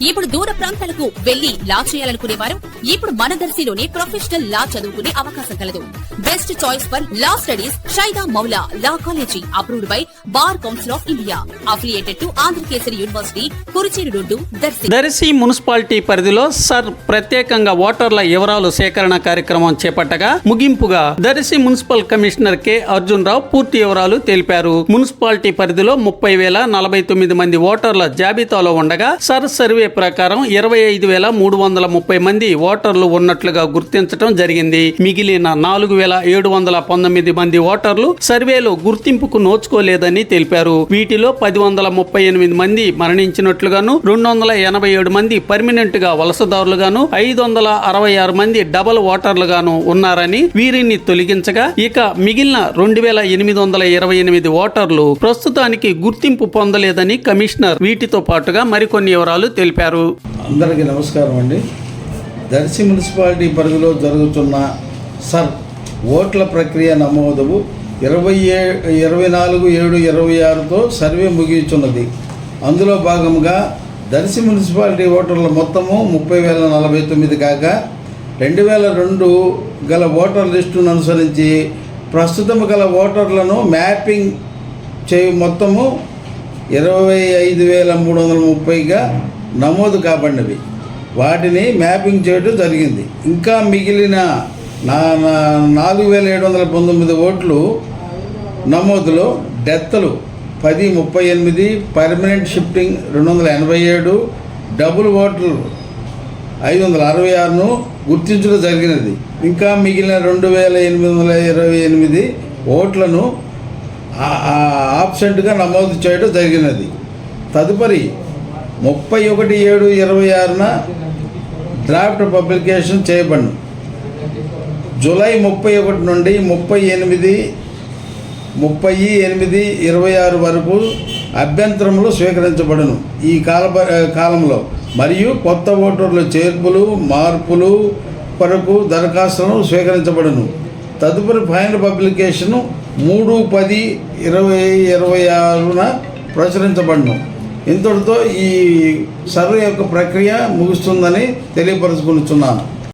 ఇప్పుడు దూర ప్రాంతాలకు వెళ్లి లా చేయాలనుకునేవారు ఇప్పుడు మన దర్శిలోనే ప్రొఫెషనల్ లా చదువుకునే అవకాశం కలదు. Best choice for law studies Shaida Maula law college approved by bar council of India, affiliated to Andhrakesari university, Kuricheru road, Darsi. Darsi municipality పరిధిలో సర్ ప్రత్యేకంగా ఓటర్ల వివరాలు సేకరణ కార్యక్రమం చేపట్టగా ముగింపుగా Darsi municipal commissioner K Arjun Rao పూర్తి వివరాలు తెలిపారు. మున్సిపాలిటీ పరిధిలో 30,049 మంది ఓటర్ల జాబితాలో ఉండగా సర్ సర్వే ప్రకారం 25,330 మంది ఓటర్లు ఉన్నట్లుగా గుర్తించడం జరిగింది. మిగిలిన 4,719 మంది ఓటర్లు సర్వేలో గుర్తింపుకు నోచుకోలేదని తెలిపారు. వీటిలో 1038 మంది మరణించినట్లుగాను, 287 మంది పర్మినెంట్ గా వలసదారులుగాను, 566 మంది డబల్ ఓటర్లుగాను ఉన్నారని, వీరిని తొలగించగా ఇక మిగిలిన 2,828 ఓటర్లు ప్రస్తుతానికి గుర్తింపు పొందలేదని కమిషనర్ వీటితో పాటుగా మరికొన్ని వివరాలు తెలిపారు. అందరికీ నమస్కారం అండి. దర్శి మున్సిపాలిటీ పరిధిలో జరుగుతున్న సర్ ఓట్ల ప్రక్రియ నమోదు 24/7/26తో సర్వే ముగిస్తున్నది. అందులో భాగంగా దర్శి మున్సిపాలిటీ ఓటర్ల మొత్తము 30,049 కాగా 2002 గల ఓటర్ లిస్టును అనుసరించి ప్రస్తుతం గల ఓటర్లను మ్యాపింగ్ చేయు మొత్తము 25,330గా నమోదు కాబడినవి. వాటిని మ్యాపింగ్ చేయడం జరిగింది. ఇంకా మిగిలిన 4,719 ఓట్లు నమోదులో డెత్లు 1038, పర్మనెంట్ షిఫ్టింగ్ 287, డబుల్ ఓట్లు 566ను గుర్తించడం జరిగినది. ఇంకా మిగిలిన 2,828 ఓట్లను ఆబ్సెంట్గా నమోదు చేయడం జరిగినది. తదుపరి 31/7/26న డ్రాఫ్ట్ పబ్లికేషన్ చేయబడును. జూలై 31 నుండి 30/8/26 వరకు అభ్యంతరములు స్వీకరించబడును. ఈ కాలంలో మరియు కొత్త ఓటర్ల చేర్పులు మార్పులు కొరకు దరఖాస్తులను స్వీకరించబడును. తదుపరి ఫైనల్ పబ్లికేషను 3/10/2026న ప్రచురించబడును. ఇంతటితో ఈ సర్వే యొక్క ప్రక్రియ ముగుస్తుందని తెలియపరుచుకుంటున్నాను.